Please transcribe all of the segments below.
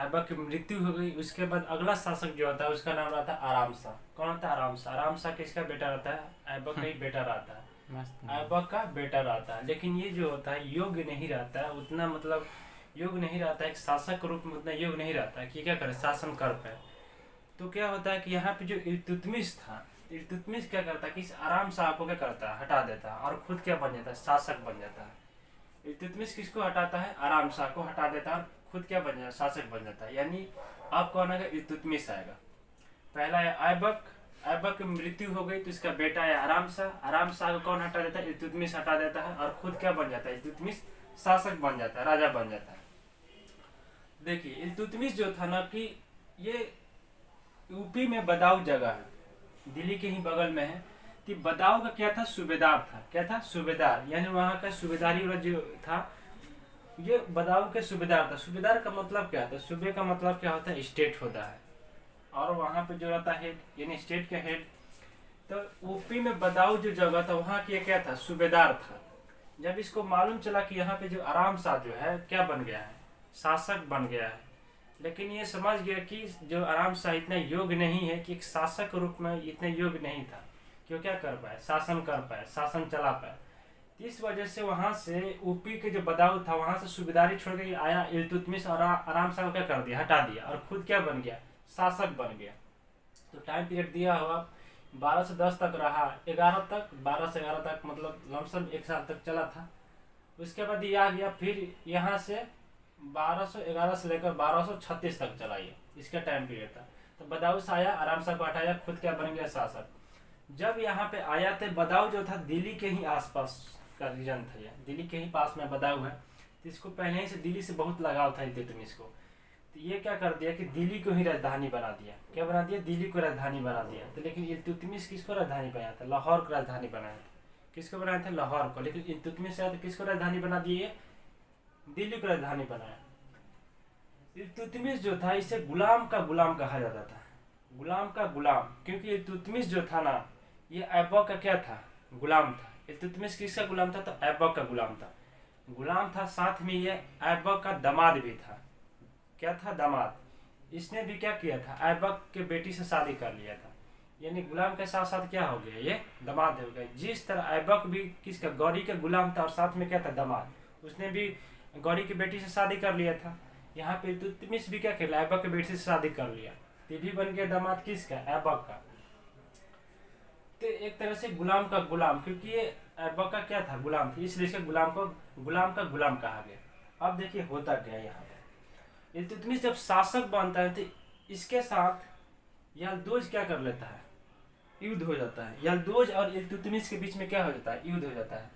ऐबक की मृत्यु हो गई, उसके बाद अगला शासक जो होता है उसका नाम रहता है आराम शाह। कौन होता है? आराम शाह। आराम शाह किसका बेटा रहता है? ऐबक का ही बेटा रहता है, मस्त। ऐबक का बेटा रहता है। लेकिन ये जो होता है योग्य नहीं रहता है उतना, मतलब योग्य नहीं रहता है, एक शासक के रूप में उतना योग्य नहीं रहता है कि क्या करे, शासन कर पाए। तो क्या होता है कि यहाँ पे जो इल्तुतमिश था, इल्तुतमिश क्या करता है कि इस आराम शाह को क्या करता है, हटा देता है और खुद क्या बन जाता है, शासक बन जाता है। इल्तुतमिश किसको हटाता है? आराम शाह को हटा देता है और खुद क्या बन जाता है, शासक बन जाता है। यानी अब कौन आएगा? इल्तुतमिश आएगा। पहला है ऐबक, ऐबक की मृत्यु हो गई तो इसका बेटा है आराम शाह। आराम शाह को कौन हटा देता है? इल्तुतमिश हटा देता है और खुद क्या बन जाता है, इल्तुतमिश शासक बन जाता है, राजा बन जाता है। देखिए इल्तुतमिश जो था ना कि ये यूपी में बदाऊं जगह है, दिल्ली के ही बगल में है। तो बदाऊं का क्या था? सूबेदार था। क्या था? सूबेदार। यानी वहाँ का सूबेदारी वाला जो था, ये बदाऊं के सूबेदार था। सूबेदार का मतलब क्या था? सूबे का मतलब क्या होता है? स्टेट होता है। और वहाँ पे जो रहता है हेड, यानी स्टेट का हेड। तो यूपी में बदाऊं जो जगह था वहाँ की क्या था? सूबेदार था। जब इसको मालूम चला कि यहाँ पे जो आराम शाह जो है क्या बन गया है, शासक बन गया है, लेकिन ये समझ गया कि जो आराम शाह इतना योग्य नहीं है कि एक शासक के रूप में इतने योग्य नहीं था कि वो क्या कर पाए, शासन कर पाए, शासन चला पाए। इस वजह से वहां से यूपी के जो बदाऊं था वहां से सूबेदारी छोड़ के आया इल्तुतमिश और आराम शाह को क्या कर दिया, हटा दिया और खुद क्या बन गया, शासक बन गया। तो टाइम पीरियड दिया हुआ 12 से 10 तक रहा, 11 तक, 12 से 11 तक, मतलब लमसम 1 साल तक चला था। उसके बाद ये आ गया, फिर यहाँ से 1211 से लेकर 1236 तक चला ये, इसका टाइम पीरियड था। तो बदाऊं से आया, आराम शाह को हटाया, खुद क्या बन गया, शासक। जब यहाँ पे आया थे, बदाऊं जो था दिल्ली के ही आसपास का रीजन था, ये दिल्ली के ही पास में बदाऊं है। तो इसको पहले ही से दिल्ली से बहुत लगाव था इल्तुतमिश को। तो ये क्या कर दिया कि दिल्ली को ही राजधानी बना दिया। क्या बना दिया? दिल्ली को राजधानी बना दिया। तो लेकिन इल्तुतमिश किसको राजधानी बनाया था? लाहौर को राजधानी बनाया था। किसको बनाया था? लाहौर को। लेकिन इल्तुतमिश आया तो किसको राजधानी बना दिए? दिल्ली को राजधानी बनाया। इल्तुतमिश जो था इसे गुलाम का गुलाम कहा जाता था, गुलाम का गुलाम, क्योंकि इल्तुतमिश जो था ना ये ऐबक का क्या था? गुलाम था। इल्तुतमिश किसका गुलाम था? तो ऐबक का गुलाम था। गुलाम था, साथ में ये ऐबक का दामाद भी था। क्या था? दामाद। इसने भी क्या किया था? ऐबक के बेटी से शादी कर लिया था। यानी गुलाम के साथ साथ क्या हो गया, ये दामाद हो गया। जिस तरह ऐबक भी किसका, गौरी का गुलाम था और साथ में क्या था, दामाद, उसने भी गौरी की बेटी से शादी कर लिया था। यहाँ पे इल्तुतमिश भी क्या खेला, ऐबक के बेटी से शादी कर लिया, ये भी बन गया दामाद किसका, ऐबक का। तो एक तरह से गुलाम का गुलाम, क्योंकि ये ऐबक का क्या था, गुलाम था, इसलिए इसे गुलाम को गुलाम का गुलाम कहा गया। अब देखिए होता क्या यहाँ पे, इल्तुतमिश जब शासक बनता है तो इसके साथ यल्दोज क्या कर लेता है, युद्ध हो जाता है। यल्दोज और इल्तुतमिश के बीच में क्या हो जाता है, युद्ध हो जाता है।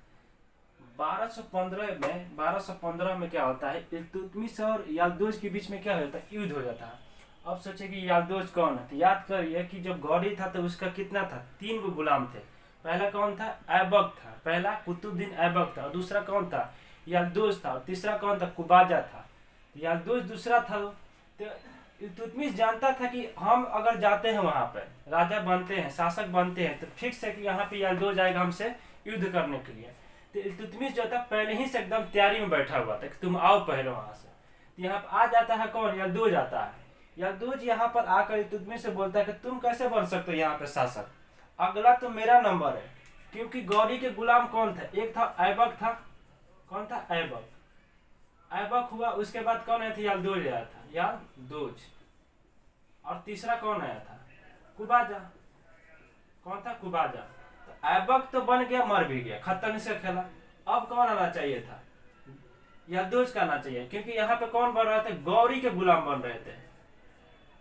1215 में क्या होता है, इल्तुतमिश और यल्दोज के बीच में क्या हो जाता है, युद्ध हो जाता है। अब सोचे कि यल्दोज कौन है, तो याद करिए कि जब गौरी था तो उसका कितना था, 3 गो गुलाम थे। पहला कौन था, ऐबक था, पहला कुतुबुद्दीन ऐबक था, और दूसरा कौन था, यल्दोज था, और तीसरा कौन था, कुबाजा था। यल्दोज दूसरा था। तो इल्तुतमिश जानता था कि हम अगर जाते हैं वहां पर, राजा बनते हैं, शासक बनते हैं, तो फिक्स है कि यहाँ पे यल्दोज आएगा हमसे युद्ध करने के लिए। तो इल्तुतमिश जो था पहले ही से एकदम तैयारी में बैठा हुआ था कि तुम आओ पहले वहां से। तो यहाँ पर आ जाता है कौन, यल्दोज आता है। यल्दोज यहाँ पर आकर इल्तुतमिश से बोलता है कि तुम कैसे बन सकते हो यहाँ पे शासक, अगला तो मेरा नंबर है। क्योंकि गौरी के गुलाम कौन था, एक था ऐबक था, कौन था, ऐबक। ऐबक हुआ, उसके बाद कौन आया था, यल्दोज आया था, यल्दोज। और तीसरा कौन आया था, कुबाजा। कौन था, कुबाजा। तो ऐबक तो बन गया, मर भी गया, खत्म इसका खेला। अब कौन आना चाहिए था, यल्दोज का आना चाहिए, क्योंकि यहाँ पे कौन बन रहे थे, गौरी के गुलाम बन रहे थे।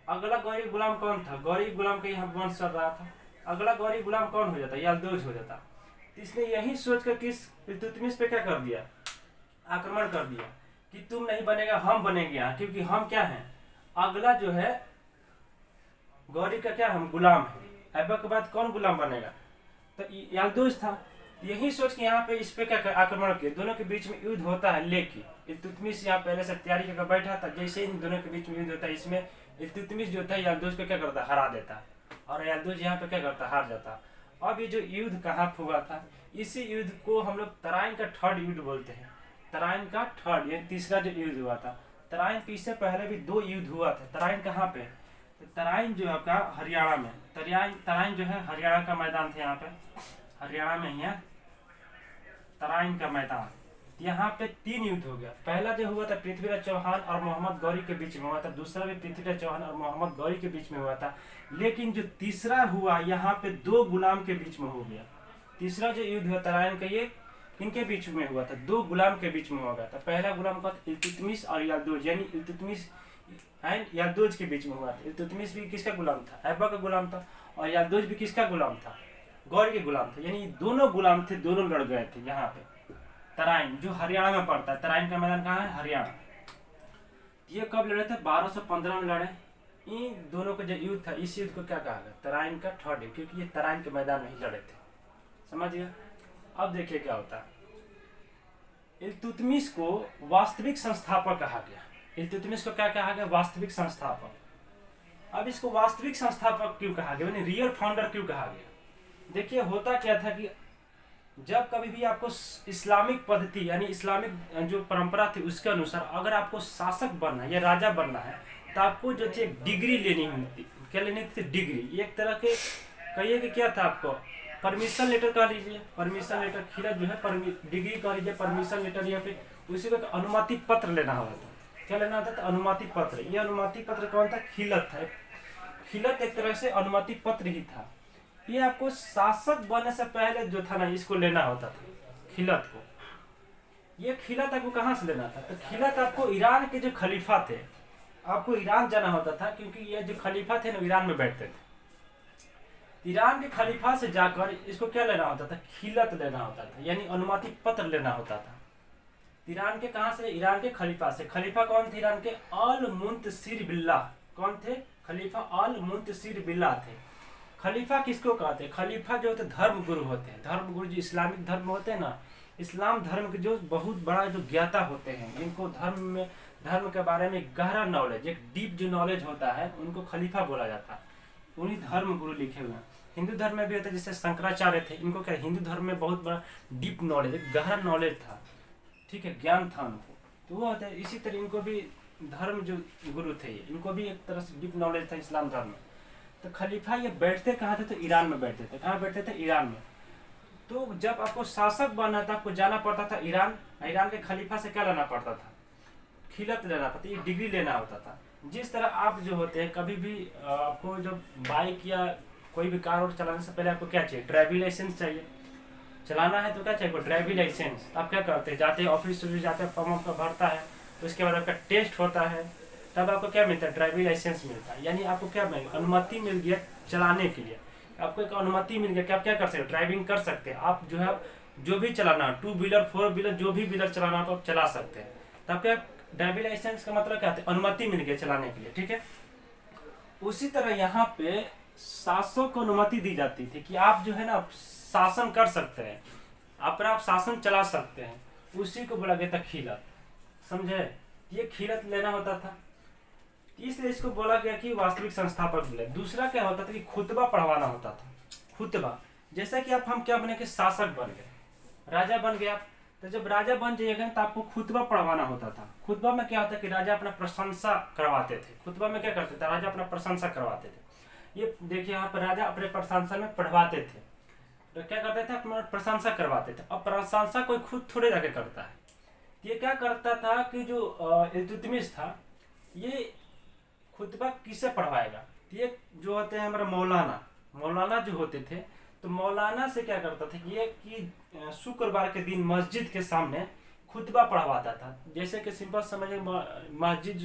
अगला गौरी गुलाम कौन था, गौरी गुलाम का यहाँ वंश चल रहा था, अगला गौरी गुलाम कौन हो जाता, यल्दोज हो जाता। तो इसने यही सोच कर किस इल्तुतमिश पे क्या कर दिया, आक्रमण कर दिया कि तुम नहीं बनेगा, हम बनेंगे यहाँ, क्योंकि हम क्या हैं, अगला जो है गौरी का क्या, हम गुलाम है। ऐबक के बाद कौन गुलाम बनेगा, तो यल्दोज था। यही सोच के यहाँ पे इस पे क्या आक्रमण किया, दोनों के बीच में युद्ध होता है। लेकिन इल्तुतमिश यहाँ पहले से तैयारी करके बैठा था, जैसे इन दोनों के बीच में युद्ध होता है, इसमें इल्तुतमिश जो था यल्दोज को क्या करता, हरा देता, और यल्दोज यहाँ पे क्या करता, हार जाता। अब ये जो युद्ध कहाँ हुआ था, इसी युद्ध को हम लोग तराइन का थर्ड युद्ध बोलते हैं। तराइन का थर्ड, ये तीसरा जो युद्ध हुआ था, तराइन के इससे पहले भी 2 युद्ध हुआ था। तराइन कहाँ पे? तो तराइन जो है आपका हरियाणा में, तराइन जो है हरियाणा का मैदान था, यहाँ पे हरियाणा में ही है तराइन का मैदान। यहाँ पे 3 युद्ध हो गया। पहला जो हुआ था पृथ्वीराज चौहान और मोहम्मद गौरी के बीच में हुआ था, दूसरा भी पृथ्वीराज चौहान और मोहम्मद गौरी के बीच में हुआ था। लेकिन जो तीसरा हुआ यहाँ पे 2 गुलाम के बीच में हो गया। तीसरा जो युद्ध हुआ तराइन का, ये इनके बीच में हुआ था, 2 गुलाम के बीच में हो गया था। पहला गुलाम का इल्तुतमिश और यादोज, यानी इल्तुतमिश एंड यादोज के बीच में हुआ था। इल्तुतमिश भी किसका गुलाम था? ऐबक का गुलाम था। और यादोज भी किसका गुलाम था? गौरी के गुलाम था। यानी दोनों गुलाम थे, दोनों लड़ गए थे। यहाँ पे तराइन जो हरियाणा में पड़ता है, तराइन का मैदान कहाँ है? हरियाणा। ये कब लड़े थे? 1215 में लड़े। इन दोनों का जो युद्ध था, इस युद्ध को क्या कहा गया? तराइन का थर्ड युद्ध, क्योंकि ये तराइन के मैदान में ही लड़े थे। समझ गया? अब देखिए क्या होता है। इल्तुतमिश को वास्तविक संस्थापक कहा गया। इल्तुतमिश को क्या कहा गया? वास्तविक संस्थापक। अब इसको वास्तविक संस्थापक क्यों कहा गया, यानी रियल फाउंडर क्यों कहा गया? देखिए होता क्या था कि जब कभी भी आपको इस्लामिक पद्धति यानी इस्लामिक जो परंपरा थी उसके अनुसार अगर आपको शासक बनना है या राजा बनना है तो आपको जो थी डिग्री लेनी होती। क्या लेनी थी? डिग्री। एक तरह के कहिए कि क्या था, आपको परमिशन लेटर कह लीजिए, परमिशन लेटर खिला जो है डिग्री कह लीजिए, परमिशन लेटर, या फिर उसी को अनुमति पत्र लेना होता था। क्या लेना होता था? अनुमति पत्र। ये अनुमति पत्र कौन था? खिलत था। खिलत एक तरह से अनुमति पत्र ही था। ये आपको शासक बनने से पहले जो था ना, इसको लेना होता था, खिलत को। ये खिलत आपको कहाँ से लेना था? तो खिलत आपको ईरान के जो खलीफा थे, आपको ईरान जाना होता था, क्योंकि ये जो खलीफा थे ना ईरान में बैठते थे। ईरान के खलीफा से जाकर इसको क्या लेना होता था? खिलत लेना होता था, यानी अनुमति पत्र लेना होता था। ईरान के कहाँ से? ईरान के खलीफा से। खलीफा कौन थे ईरान के? अल मुंतसिर बिल्लाह। कौन थे? खलीफा अल मुंतसिर बिल्लाह थे। खलीफा किसको कहते हैं? खलीफा जो होते धर्म गुरु होते हैं। धर्म गुरु जो इस्लामिक धर्म होते हैं ना, इस्लाम धर्म के जो बहुत बड़ा जो ज्ञाता होते हैं, जिनको धर्म के बारे में गहरा नॉलेज, एक डीप जो नॉलेज होता है, उनको खलीफा बोला जाता है। उन्हीं धर्म गुरु लिखे हुए हैं। हिंदू धर्म में भी होता है, जैसे शंकराचार्य थे, इनको क्या हिंदू धर्म में बहुत बड़ा डीप नॉलेज, एक गहरा नॉलेज था, ठीक है, ज्ञान था उनको, तो वो होता है। इसी तरह इनको भी धर्म जो गुरु थे, इनको भी एक तरह से डीप नॉलेज था इस्लाम धर्म में। तो खलीफा ये बैठते कहाँ थे? तो ईरान में बैठते थे। कहाँ बैठते थे? ईरान में। तो जब आपको शासक बनना था, आपको जाना पड़ता था ईरान। ईरान के खलीफा से क्या लेना पड़ता था? खिलत लेना पड़ता, ये डिग्री लेना होता था। जिस तरह आप जो होते हैं, कभी भी आपको जब बाइक या कोई भी कार और चलाने से पहले आपको क्या चाहिए? ड्राइविंग लाइसेंस चाहिए। चलाना है तो क्या चाहिए? Driving licence. आप क्या करते हैं? जाते हैं ऑफिस जाते हैं, फॉर्म का भरता है, उसके बाद आपका टेस्ट होता है, तब आपको क्या मिलता है? ड्राइविंग लाइसेंस मिलता है। यानी आपको क्या मिल? अनुमति मिल गया चलाने के लिए। आपको एक अनुमति मिल गया कि आप क्या कर सकते हो? ड्राइविंग कर सकते हैं। आप जो है जो भी चलाना, 2 व्हीलर 4 व्हीलर जो भी व्हीलर चलाना तो आप चला सकते हैं। तब क्या ड्राइविंग लाइसेंस का मतलब क्या है? अनुमति मिल गया चलाने के लिए, ठीक है। उसी तरह यहाँ पे शासक को अनुमति दी जाती थी कि आप जो है ना शासन कर सकते हैं, अपना आप शासन चला सकते हैं। उसी को बोला गया था खिलत। समझे? ये खिलत लेना होता था, इसलिए इसको बोला गया कि वास्तविक संस्थापक बोले। दूसरा क्या होता था कि खुतबा पढ़वाना होता था। खुतबा, जैसा कि हम क्या बने कि शासक बन गए, राजा बन गया, तो जब राजा बन जाइएगा तो आपको खुतबा पढ़वाना होता था। खुतबा में क्या होता है कि राजा अपना प्रशंसा करवाते थे। खुतबा में क्या करते थे? राजा अपना प्रशंसा करवाते थे। ये देखिए यहाँ पर राजा अपने प्रशंसा में पढ़वाते थे, तो क्या करते थे? अपना प्रशंसा करवाते थे। अब प्रशंसा कोई खुद थोड़े जाके करता है। ये क्या करता था कि जो इल्तुतमिश था, ये खुतबा किससे पढ़वाएगा? ये जो होते हैं हमारे मौलाना जो होते थे, तो मौलाना से क्या करता था कि शुक्रवार के दिन मस्जिद के सामने खुतबा पढ़वाता था। जैसे कि सिंपल समझिए, मस्जिद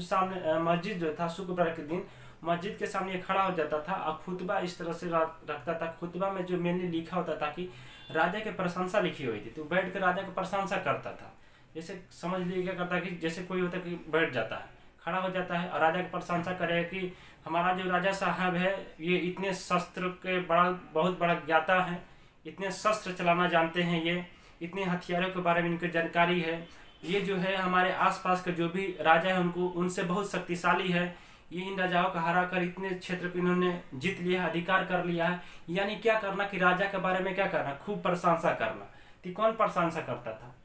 जो था शुक्रवार के दिन मस्जिद के सामने खड़ा हो जाता था और खुतबा इस तरह से रखता था। खुतबा में जो मेनली लिखा होता था कि राजा की प्रशंसा लिखी हुई थी, तो बैठ कर राजा की प्रशंसा करता था। जैसे समझ लीजिए क्या करता है कि जैसे कोई होता है कि बैठ जाता है, खड़ा हो जाता है और राजा की प्रशंसा करेगा कि हमारा जो राजा साहब है ये इतने शस्त्र के बहुत बड़ा ज्ञाता है, इतने शस्त्र चलाना जानते हैं, ये इतने हथियारों के बारे में इनकी जानकारी है, ये जो है हमारे आसपास के जो भी राजा है उनको उनसे बहुत शक्तिशाली है, ये इन राजाओं को हरा कर इतने क्षेत्र पे इन्होंने जीत लिया है, अधिकार कर लिया है। यानी क्या करना कि राजा के बारे में क्या करना? खूब प्रशंसा करना। तो कौन प्रशंसा करता था?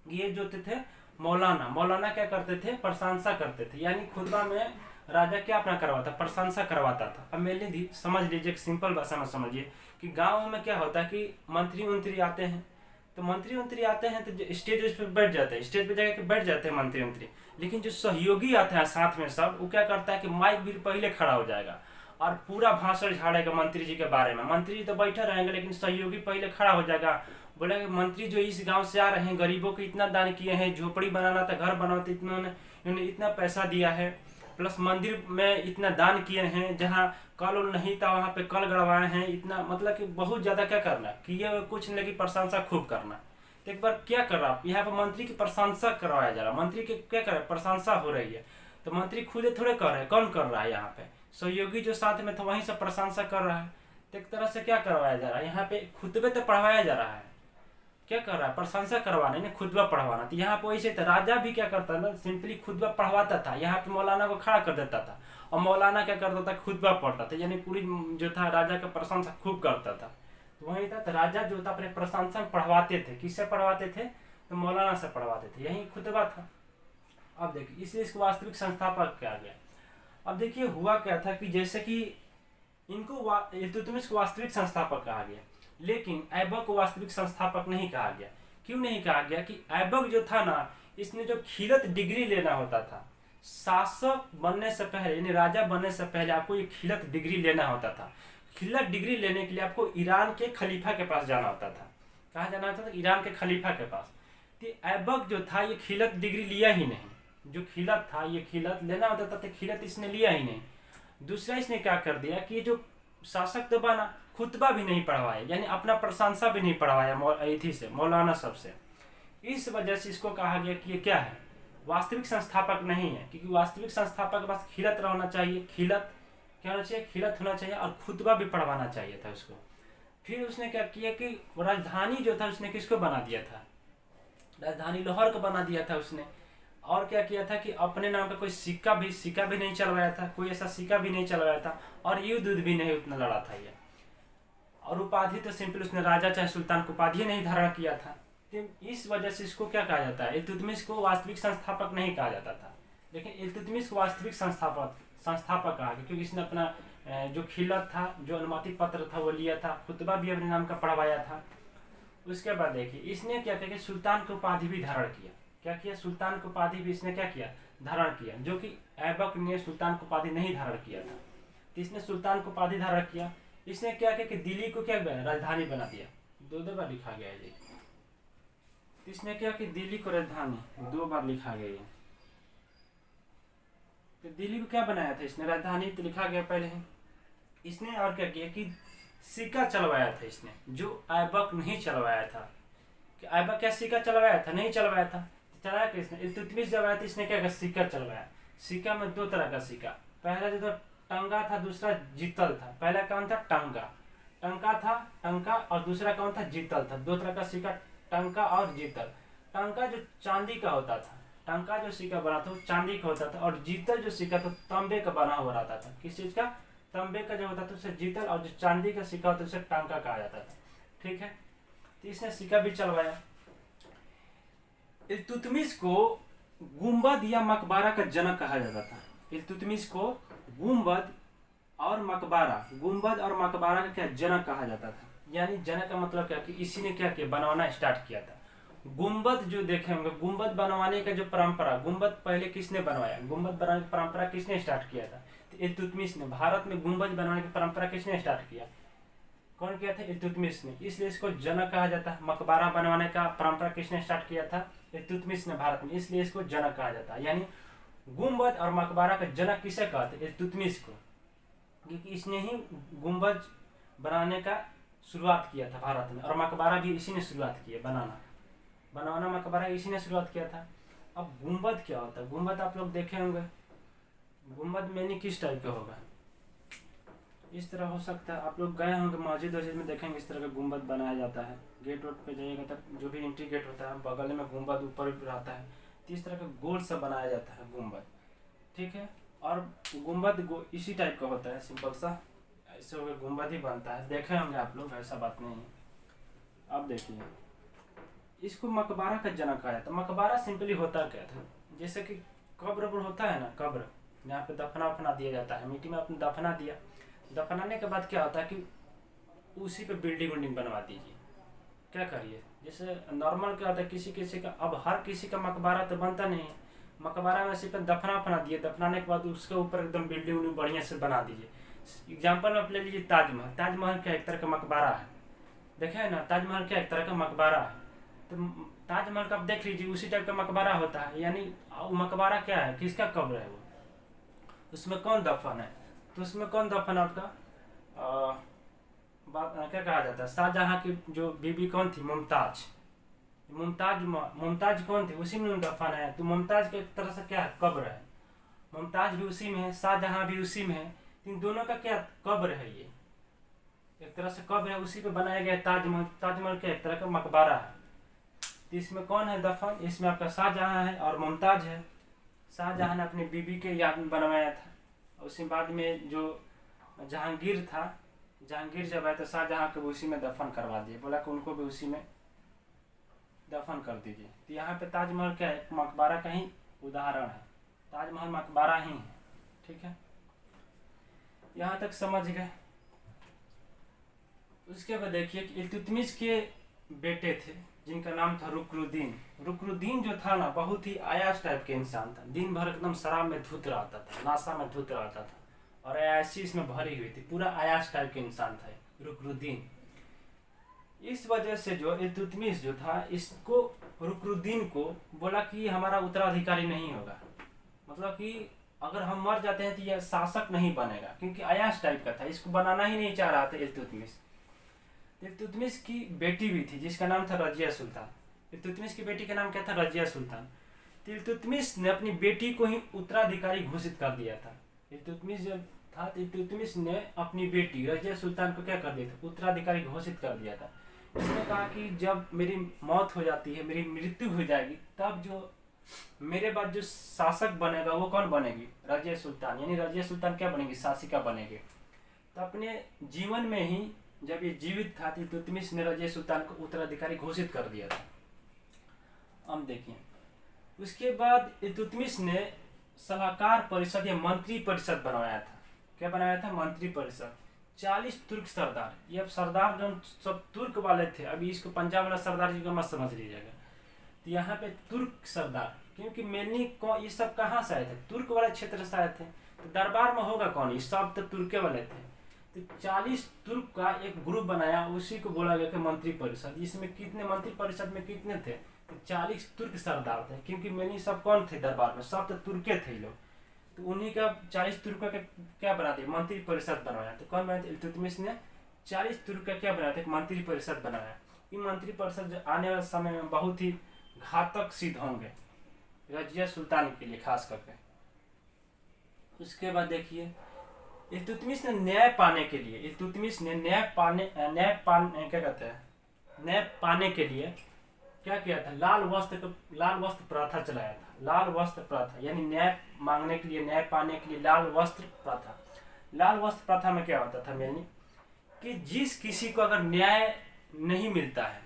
ये जो थे मौलाना मौलाना क्या करते थे, प्रशंसा करते थे, यानी खुतबा में राजा क्या अपना करवाता, प्रशंसा करवाता था। अब मेरे समझ लीजिए, एक सिंपल भाषा में समझिए कि गाँव में क्या होता है कि मंत्री उंत्री आते हैं, तो मंत्री उंत्री आते हैं तो स्टेज पे बैठ जाते हैं, स्टेज पे जाकर बैठ जाते हैं मंत्री उंत्री, लेकिन जो सहयोगी आते हैं साथ में सब, वो क्या करता है कि माइक भी पहले खड़ा हो जाएगा और पूरा भाषण झाड़ेगा मंत्री जी के बारे में। मंत्री जी तो बैठे रहेंगे, लेकिन सहयोगी पहले खड़ा हो जाएगा, बोलेगा मंत्री जो इस गांव से आ रहे हैं, गरीबों को इतना दान किए हैं, झोपड़ी बनाना था, घर बनाते, इन्होंने इतना पैसा दिया है, प्लस मंदिर में इतना दान किए हैं, जहाँ कल नहीं था वहाँ पे कल गड़वाए हैं, इतना मतलब कि बहुत ज़्यादा क्या करना कि ये कुछ नहीं, कि प्रशंसा खूब करना। तो एक बार क्या कर रहा, यहाँ पे मंत्री की प्रशंसा करवाया जा रहा, मंत्री की क्या कर रहा है, प्रशंसा हो रही है। तो मंत्री खुद थोड़े कर रहे हैं, कौन कर रहा है, यहाँ पे सहयोगी जो साथ में था वहीं से प्रशंसा कर रहा है। तो एक तरह से क्या करवाया जा रहा है, यहाँ पे खुतबे तो पढ़वाया जा रहा है, क्या कर रहा है, प्रशंसा करवाना, नहीं खुतबा पढ़वाना। तो यहाँ पे वैसे था, राजा भी क्या करता था, सिंपली खुतबा पढ़वाता था, यहाँ पे मौलाना को खड़ा कर देता था और मौलाना क्या करता था, खुतबा पढ़ता था, यानी पूरी जो था राजा का प्रशंसा खूब करता था। तो वही था, तो राजा जो था अपने प्रशंसा में पढ़वाते थे, किससे पढ़वाते थे, तो मौलाना से पढ़वाते थे, यही खुतबा था। अब देखिए, इसलिए इसको वास्तविक संस्थापक कहा गया। अब देखिए हुआ क्या था कि जैसे कि इनको इल्तुतमिश को वास्तविक संस्थापक कहा गया, लेकिन ऐबक को वास्तविक संस्थापक नहीं कहा गया। क्यों नहीं कहा गया कि ऐबक जो था ना, इसने जो खिलत डिग्री लेना होता था, शासक बनने से पहले यानी राजा बनने से पहले आपको ये खिलत डिग्री लेना होता था। खिलत डिग्री लेने के लिए आपको ईरान के खलीफा के पास जाना होता था। कहाँ जाना होता था, ईरान के खलीफा के पास। तो ऐबक जो था ये खिलत डिग्री लिया ही नहीं, जो खिलत था ये खिलत लेना होता था, तो खिलत इसने लिया ही नहीं। दूसरा इसने क्या कर दिया कि जो शासक तो बना, खुतबा भी नहीं पढ़वाया, यानी अपना प्रशंसा भी नहीं पढ़वाया इथी से, मौलाना सबसे। इस वजह से इसको कहा गया कि ये क्या है, वास्तविक संस्थापक नहीं है, क्योंकि वास्तविक संस्थापक के पास खिलत रहना चाहिए, खिलत क्या होना चाहिए, खिलत होना चाहिए, और खुतबा भी पढ़वाना चाहिए था उसको। फिर उसने क्या किया कि राजधानी जो था उसने किसको बना दिया था, राजधानी लाहौर को बना दिया था उसने। और क्या किया था कि अपने नाम का कोई सिक्का भी नहीं चलवाया था, कोई ऐसा सिक्का भी नहीं चलवाया था, और युद्ध भी नहीं उतना लड़ा था ये। और उपाधि तो सिंपल उसने राजा चाहे सुल्तान को उपाधि नहीं धारण किया था। तो इस वजह से इसको क्या कहा जाता है, इल्तुतमिश को वास्तविक संस्थापक नहीं कहा जाता था, लेकिन इल्तुतमिश को वास्तविक संस्थापक कहा गया, क्योंकि इसने अपना जो खिलत था, जो अनुमति पत्र था वो लिया था, खुतबा भी अपने नाम का पढ़वाया था। उसके बाद देखिए इसने क्या किया कि सुल्तान की उपाधि भी धारण किया। क्या किया, सुल्तान की उपाधि भी इसने क्या किया, धारण किया, जो कि ऐबक ने सुल्तान की उपाधि नहीं धारण किया था। तो इसने सुल्तान की उपाधि धारण किया। इसने क्या किया कि दिल्ली को क्या राजधानी बना दिया, दो बार लिखा गया है जी। तो इसने क्या कि दिल्ली को राजधानी 2 बार लिखा गया है। तो दिल्ली को क्या बनाया था इसने, राजधानी तो लिखा गया पहले ही। इसने और क्या किया कि सिक्का चलवाया था इसने, जो ऐबक नहीं चलवाया था। कि ऐबक क्या सिक्का चलवाया था, नहीं चलवाया था। चलाया किसने, इल्तुतमिश जब आया था इसने क्या किया, सिक्का चलवाया। सिक्का में 2 तरह का सिक्का, पहला जो था टंगा था, दूसरा जीतल था। पहला कौन था, टंका था, टंका, और दूसरा कौन था, जीतल था। 2 तरह का सिक्का, टंका और जीतल। टंका जो चांदी का होता था, टंका जो सिक्का बना था वो चांदी का होता था, और जीतल जो सिक्का था तांबे का बना हुआ रहता था। किस चीज का, तांबे का जो होता था उसे जीतल, और जो चांदी का सिक्का होता था उसे टंका कहा जाता था। ठीक है, तो इसने सिक्का भी चलवाया। इल्तुतमिश को गुंबद या मकबरा का जनक कहा जाता था। इल्तुतमिश को गुंबद और मकबरा का क्या जनक कहा जाता था। यानी जनक का मतलब क्या कि इसी ने क्या किया, बनवाना स्टार्ट किया था। गुंबद जो देखे होंगे, गुंबद बनवाने का जो परंपरा, गुंबद पहले किसने बनवाया, गुंबद बनाने की परंपरा किसने स्टार्ट किया था, तो इल्तुतमिश ने। भारत में गुंबद बनाने की परंपरा किसने स्टार्ट किया, कौन किया था, इल्तुतमिश ने, इसलिए इसको जनक कहा जाता है। मकबरा बनवाने का परंपरा किसने स्टार्ट किया था, इल्तुतमिश ने भारत में, इसलिए इसको जनक कहा जाता है। यानी गुंबद और मकबरा का जनक किसे कहते हैं, इल्तुतमिश को, क्योंकि इसने ही गुंबद बनाने का शुरुआत किया था भारत में, और मकबरा भी इसी ने शुरुआत की है, बनाना मकबरा इसी ने शुरुआत किया था। अब गुंबद क्या होता है, गुंबद आप लोग देखे होंगे, गुंबद मैंने किस टाइप का होगा, इस तरह हो सकता है। आप लोग गए होंगे मस्जिद वस्जिद में, देखेंगे इस तरह का गुंबद बनाया जाता है। गेट वोट पे जाइएगा तब जो भी एंट्री गेट होता है बगल में गुंबद ऊपर भी रहता है, तो इस तरह का गोल सा बनाया जाता है गुंबद। ठीक है, और गुंबद इसी टाइप का होता है, सिंपल सा ऐसे हो गया, गुंबद ही बनता है। देखे होंगे आप लोग, ऐसा बात नहीं है। अब देखिए इसको मकबरा का जनक कहा जाता है। मकबरा सिंपली होता क्या था, जैसे कि कब्र होता है ना, कब्र यहाँ पे दफना वफना दिया जाता है, मिट्टी में आपने दफना दिया, दफनाने के बाद क्या होता है कि उसी पे बिल्डिंग विल्डिंग बनवा दीजिए, क्या करिए। जैसे नॉर्मल क्या होता है, किसी किसी का, अब हर किसी का मकबरा तो बनता नहीं है, मकबरा में सिर्फ दफना वफना दिए, दफनाने के बाद उसके ऊपर एकदम बिल्डिंग विल्डिंग बढ़िया से बना दीजिए। एग्जाम्पल आप ले लीजिए ताजमहल, ताजमहल क्या एक तरह का मकबरा है, देखे है ना, ताजमहल क्या एक तरह का मकबरा है। तो ताजमहल का आप देख लीजिए उसी टाइप का मकबरा होता है, यानी मकबरा क्या है, किसका कब्र है वो, उसमें कौन दफन है, तो उसमें कौन दफन है आपका क्या कहा जाता है, शाहजहां की जो बीबी कौन थी, मुमताज। मुमताज कौन थी, उसी में दफन है, तो मुमताज के एक तरह से क्या है, कब्र है। मुमताज भी उसी में है, शाहजहां भी उसी में है, इन दोनों का क्या कब्र है, ये एक तरह से कब्र है, उसी पे बनाया गया ताजमहल। ताजमहल क्या एक तरह का मकबरा है। तो इसमें कौन है दफन, इसमें आपका शाहजहां है और मुमताज है। शाहजहां ने अपनी बीबी के याद में बनवाया था, उसी बाद में जो जहांगीर था, जहांगीर जब आया तो शाहजहां को उसी में दफन करवा दिए, बोला कि उनको भी उसी में दफन कर दीजिए। तो यहाँ पे ताजमहल क्या है, मकबरा का ही उदाहरण है, ताजमहल मकबरा ही है, ठीक है, यहाँ तक समझ गए। उसके बाद देखिए कि इल्तुतमिश के बेटे थे जिनका नाम था रुकनुद्दीन। रुकनुद्दीन जो था ना, बहुत ही आयास टाइप के इंसान था, दिन भर एकदम शराब में धुत रहता था, नाशा में धुत रहता था, और अयाशी इसमें भरी हुई थी, पूरा आयास टाइप के इंसान था रुकनुद्दीन। इस वजह से जो इल्तुतमिश जो था, इसको रुकनुद्दीन को बोला कि हमारा उत्तराधिकारी नहीं होगा, मतलब कि अगर हम मर जाते हैं तो यह शासक नहीं बनेगा, क्योंकि अयास टाइप का था, इसको बनाना ही नहीं चाह रहा था इल्तुतमिश। इल्तुतमिश की बेटी भी थी जिसका नाम था रजिया सुल्तान। इल्तुतमिश की बेटी का नाम क्या था, रजिया सुल्तान। तो इल्तुतमिश ने अपनी बेटी को ही उत्तराधिकारी घोषित कर दिया था। इल्तुतमिश जब था तो इल्तुतमिश ने अपनी बेटी रजिया सुल्तान को क्या कर दिया था, उत्तराधिकारी घोषित कर दिया था। उसने कहा कि जब मेरी मौत हो जाती है, मेरी मृत्यु हो जाएगी, तब जो मेरे बाद जो शासक बनेगा वो कौन बनेगी, रजिया सुल्तान, यानी रजिया सुल्तान क्या बनेगी, शासिका बनेगी। तो अपने जीवन में ही जब ये जीवित था तो इल्तुतमिश ने रजिया सुल्तान को उत्तराधिकारी घोषित कर दिया था। अब देखिए उसके बाद इल्तुतमिश ने सलाहकार परिषद या मंत्री परिषद बनवाया था। क्या बनाया था, मंत्री परिषद। 40 तुर्क सरदार, ये अब सरदार जो सब तुर्क वाले थे, अभी इसको पंजाब वाला सरदार जी को मत समझ लीजिएगा। तो यहाँ पे तुर्क सरदार, क्योंकि मेनली ये सब कहाँ से आए थे, तुर्क वाले क्षेत्र से आए थे, तो दरबार में होगा कौन, ये सब तो तुर्के वाले थे। तो 40 तुर्क का एक ग्रुप बनाया, उसी को बोला गया कि मंत्री परिषद। इसमें कितने मंत्री परिषद में कितने थे, तो 40 तुर्क सरदार थे, क्योंकि मेनली सब कौन थे दरबार में, सब तो तुर्के थे लोग। तो उन्हीं का 40 तुर्क का क्या बना दिया, मंत्री परिषद बनवाया। तो कौन बनाया, इल्तुतमिश ने 40 तुर्क का क्या बनाया था, मंत्री परिषद बनाया। ये मंत्री परिषद आने वाले समय में बहुत ही घातक सिद्ध होंगे रजिया सुल्तान के लिए खास करके। उसके बाद देखिए इल्तुतमिश ने न्याय पाने के लिए, इल्तुतमिश ने न्याय पाने के लिए क्या किया था, लाल वस्त्र प्रथा चलाया था। लाल वस्त्र प्रथा यानी न्याय मांगने के लिए, न्याय पाने के लिए लाल वस्त्र प्रथा। लाल वस्त्र प्रथा में क्या होता था मेनली कि जिस किसी को अगर न्याय नहीं मिलता है,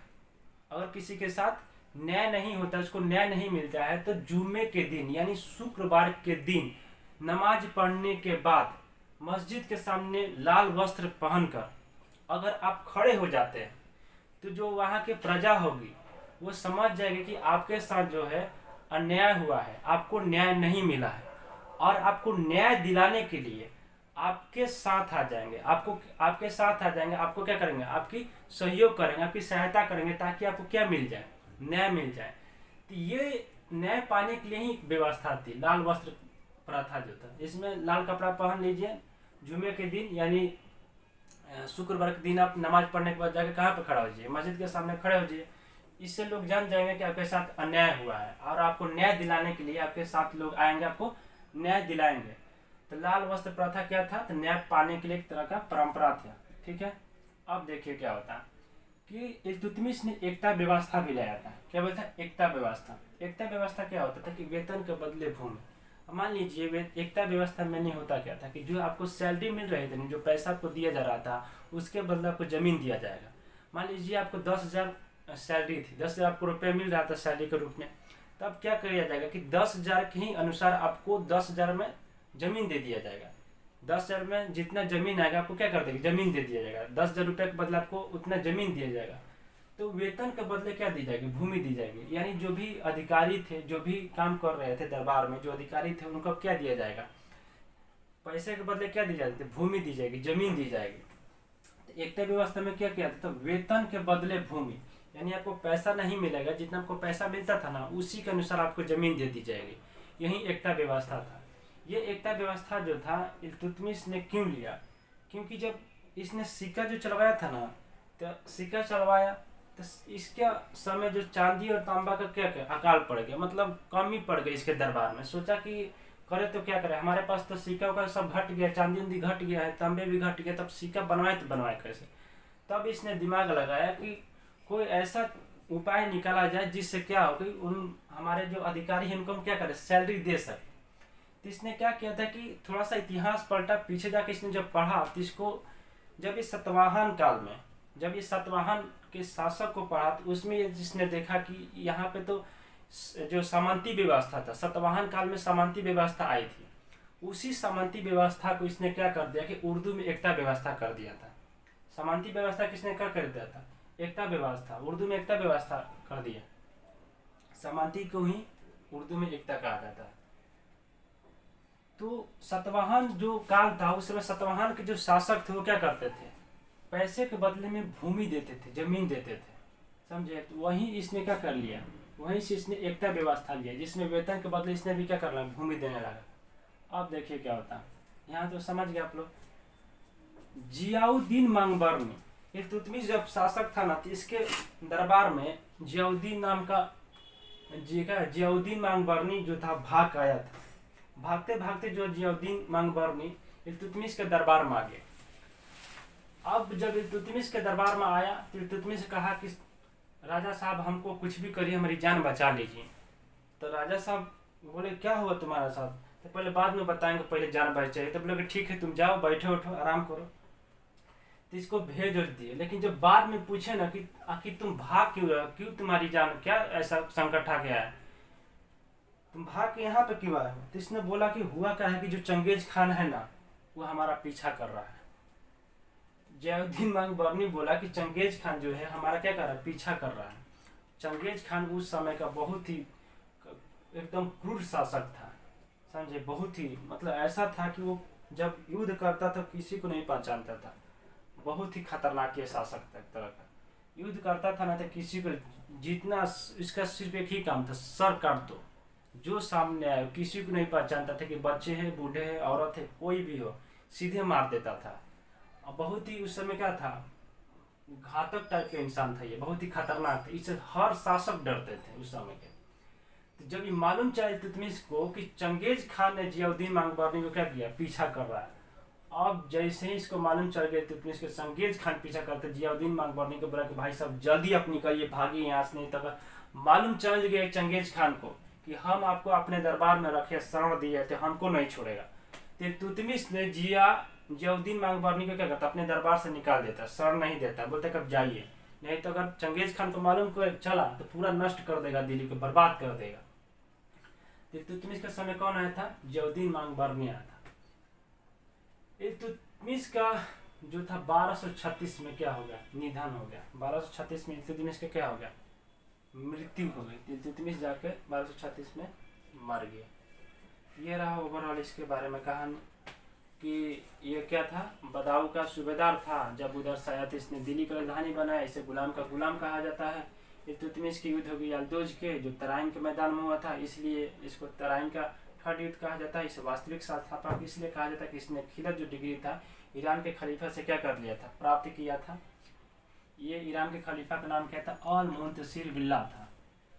अगर किसी के साथ न्याय नहीं होता, उसको न्याय नहीं मिलता है, तो जुम्मे के दिन यानी शुक्रवार के दिन नमाज पढ़ने के बाद मस्जिद के सामने लाल वस्त्र पहनकर अगर आप खड़े हो जाते हैं, तो जो वहाँ के प्रजा होगी वो समझ जाएगी कि आपके साथ जो है अन्याय हुआ है, आपको न्याय नहीं मिला है, और आपको न्याय दिलाने के लिए आपके साथ आ जाएंगे, आपके साथ आ जाएंगे, आपको क्या करेंगे, आपकी सहयोग करेंगे, आपकी सहायता करेंगे, ताकि आपको क्या मिल जाए, न्याय मिल जाए। तो ये न्याय पाने के लिए ही व्यवस्था थी लाल वस्त्र प्रथा जो था। इसमें लाल कपड़ा पहन लीजिए, जुमे के दिन यानी शुक्रवार के दिन आप नमाज पढ़ने के बाद जाके कहाँ पे खड़ा हो जाइए, मस्जिद के सामने खड़े हो जाइए। इससे लोग जान जाएंगे कि आपके साथ अन्याय हुआ है, और आपको न्याय दिलाने के लिए आपके साथ लोग आएंगे, आपको न्याय दिलाएंगे। तो लाल वस्त्र प्रथा क्या था, तो न्याय पाने के लिए एक तरह का परंपरा था, ठीक है। अब देखिए क्या होता है कि इल्तुतमिश ने एकता व्यवस्था भी लाया था। क्या बोलता है, एकता व्यवस्था। एकता व्यवस्था क्या होता था कि वेतन के बदले भूमि। मान लीजिए एकता व्यवस्था में नहीं होता क्या था कि जो आपको सैलरी मिल रही थी, जो पैसा आपको दिया जा रहा था, उसके बदले आपको जमीन दिया जाएगा। मान लीजिए आपको 10,000 सैलरी थी, 10,000 आपको रुपये मिल रहा था सैलरी के रूप में, तब क्या किया जाएगा कि 10,000 के ही अनुसार आपको 10,000 में जमीन दे दिया जाएगा। 10,000 में जितना जमीन आएगा आपको क्या कर देगी, जमीन दे दिया जाएगा। 10,000 रुपये के बदले आपको उतना जमीन दिया जाएगा। तो वेतन के बदले क्या दी जाएगी, भूमि दी जाएगी। यानी जो भी अधिकारी थे, जो भी काम कर रहे थे दरबार में, जो अधिकारी थे, उनको क्या दिया जाएगा, पैसे के बदले क्या दी जाती है, भूमि दी जाएगी, जमीन दी जाएगी। तो एकता व्यवस्था में क्या किया था, तो वेतन के बदले भूमि, यानी आपको पैसा नहीं मिलेगा, जितना आपको पैसा मिलता था ना उसी के अनुसार आपको जमीन दे दी जाएगी। यही एकता व्यवस्था था। ये एकता व्यवस्था जो था इल्तुतमिश ने क्यों लिया, क्योंकि जब इसने सिक्का जो चलवाया था ना, तो सिक्का चलवाया तो इसके समय जो चांदी और तांबा का क्या क्या अकाल पड़ गया, मतलब कमी पड़ गई इसके दरबार में। सोचा कि करे तो क्या करे, हमारे पास तो सिक्का का सब घट गया, चांदी उंदी घट गया है, तांबे भी घट गया, तब सिक्का बनवाए तो बनवाए कैसे। तब इसने दिमाग लगाया कि कोई ऐसा उपाय निकाला जाए जिससे क्या हो कि उन हमारे जो अधिकारी हैं उनको हम क्या करें, सैलरी दे सके। तो इसने क्या किया था कि थोड़ा सा इतिहास पलटा पीछे जाके, इसने जब पढ़ा तो इसको, जब इस सतवाहन काल में, जब इस सतवाहन के शासक को पढ़ा तो उसमें जिसने देखा कि यहाँ पे तो जो सामंती व्यवस्था था, सतवाहन काल में सामंती व्यवस्था आई थी, उसी सामंती व्यवस्था को इसने क्या कर दिया कि उर्दू में एकता व्यवस्था कर दिया था। सामंती व्यवस्था किसने क्या कर दिया था, एकता व्यवस्था, उर्दू में एकता व्यवस्था कर दिया। सामंती को ही उर्दू में एकता कहा जाता है। तो सतवाहन जो काल था, उस समय सतवाहन के जो शासक थे वो क्या करते थे, पैसे के बदले में भूमि देते थे, जमीन देते थे, समझे। तो वही इसने क्या कर लिया, वहीं से इसने एकता व्यवस्था लिया, जिसमें वेतन के बदले इसने भी क्या करना, भूमि देने लगा। अब देखिए क्या होता है, यहाँ तो समझ गए आप लोग। जियाउद्दीन मांगबरनी, इल्तुतमिश जब शासक था ना, तो इसके दरबार में जियाउद्दीन नाम का जियाउद्दीन मांगबरनी जो था भाग आया था। भागते भागते जो जियाउद्दीन मांगबरनी इल्तुतमिश के दरबार में आ गए। अब जब इल्तुतमिश के दरबार में आया तो इल्तुतमिश ने कहा कि राजा साहब हमको कुछ भी करिए, हमारी जान बचा लीजिए। तो राजा साहब बोले क्या हुआ तुम्हारा साथ, तो पहले बाद में बताएंगे, पहले जान बचाइए। तो बोले ठीक है तुम जाओ, बैठो उठो आराम करो। तो इसको भेज दिए। लेकिन जब बाद में पूछे ना कि आखिर तुम भाग क्यों रहे, क्यों तुम्हारी जान, क्या ऐसा संकट आ गया है, तुम भाग के यहाँ पे क्यों आए हो, तो इसने बोला कि हुआ क्या है कि जो चंगेज खान है ना, वो हमारा पीछा कर रहा है। जियाउद्दीन मांगबरनी बोला कि चंगेज खान जो है हमारा क्या कर रहा है, पीछा कर रहा है। चंगेज खान उस समय का बहुत ही एकदम क्रूर शासक था, समझे। बहुत ही मतलब ऐसा था कि वो जब युद्ध करता था किसी को नहीं पहचानता था। बहुत ही खतरनाक ये शासक था, एक तरह का युद्ध करता था ना, तो किसी को जितना, इसका सिर्फ एक ही काम था, सर काट दो, जो सामने आए किसी को नहीं पहचानता था कि बच्चे हैं, बूढ़े हैं, औरत है, कोई भी हो, सीधे मार देता था। और बहुत ही उस समय क्या था, घातक टाइप का इंसान था ये, बहुत ही खतरनाक था। इससे हर शासक डरते थे उस समय के। तो जब ये मालूम चला इल्तुतमिश को कि चंगेज खान ने जियाउद्दीन मांगबरनी को क्या किया, पीछा कर रहा है, अब जैसे ही इसको मालूम चल गया इल्तुतमिश के चंगेज खान पीछा करते, जियाउद्दीन मांगबरनी को बोला कि भाई साहब जल्दी आप निकलिए, भागिए यहाँ से, नहीं तक मालूम चल गया चंगेज खान को कि हम आपको अपने दरबार में रखे, शरण दिए थे, हमको नहीं छोड़ेगा। तो इल्तुतमिश ने जियाउद्दीन मांगबरनी को क्या करता, अपने दरबार से निकाल देता, शरण नहीं देता, बोलते कब जाइए, नहीं तो अगर चंगेज खान को मालूम चला तो पूरा नष्ट कर देगा, दिल्ली को बर्बाद कर देगा। इल्तुतमिश का समय कौन आया था, जियाउद्दीन मांगबरनी आया था। इल्तुतमिश का जो था 1236 में क्या हो गया, निधन हो गया। 1236 में इल्तुतमिश का क्या हो गया, मृत्यु हो गई। इल्तुतमिश जाके 1236 में मर गया। ये रहा ओवरऑल इसके बारे में कहानी कि ये क्या था, बदाऊं का सूबेदार था, जब उधर से आया तो इसने दिल्ली की राजधानी बनाया, इसे गुलाम का गुलाम कहा जाता है। इल्तुतमिश की युद्ध हो गई याल्दोज के, जो तराइन के मैदान में हुआ था, इसलिए इसको तराइन का थर्ड युद्ध कहा जाता है। इसे वास्तविक संस्थापक इसलिए कहा जाता है कि इसने खिलत जो डिग्री था ईरान के खलीफा से क्या कर लिया था, प्राप्त किया था। ये ईरान के खलीफा का नाम क्या था, अल मुंतसिर बिल्लाह था।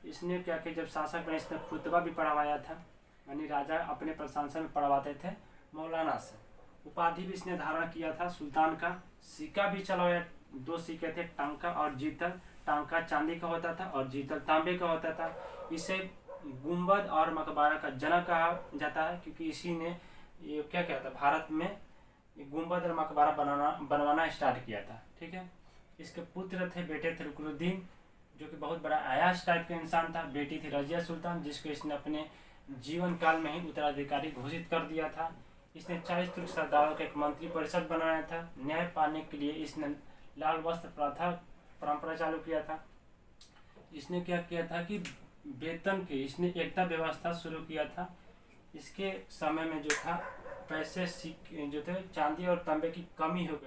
इसने क्या किया, जब शासक बने इसने खुतबा भी पढ़वाया था, यानी राजा अपने प्रशंसा में पढ़वाते थे मौलाना से। उपाधि भी इसने धारण किया था सुल्तान का। सिक्का भी चलवाया, 2 सिक्के थे, टांका और जीतल। टांका चांदी का होता था और जीतल तांबे का होता था। इसे गुंबद और मकबरा का जनक कहा जाता है, क्योंकि इसी ने ये क्या किया था, भारत में गुंबद और मकबरा बनवाना स्टार्ट किया था। ठीक है, इसके पुत्र थे, बेटे थे रुकनुद्दीन, जो कि बहुत बड़ा अयाश टाइप का इंसान था। बेटी थी रजिया सुल्तान, जिसको इसने अपने जीवन काल में ही उत्तराधिकारी घोषित कर दिया था। इसने 40 तुर्क सरदारों का एक मंत्री परिषद बनाया था। न्याय पाने के लिए इसने लाल वस्त्र प्रथा परंपरा चालू किया था। इसने क्या किया था कि वेतन के इसने एकता व्यवस्था शुरू किया था। इसके समय में जो था पैसे जो थे चांदी और तांबे की कमी हो गई।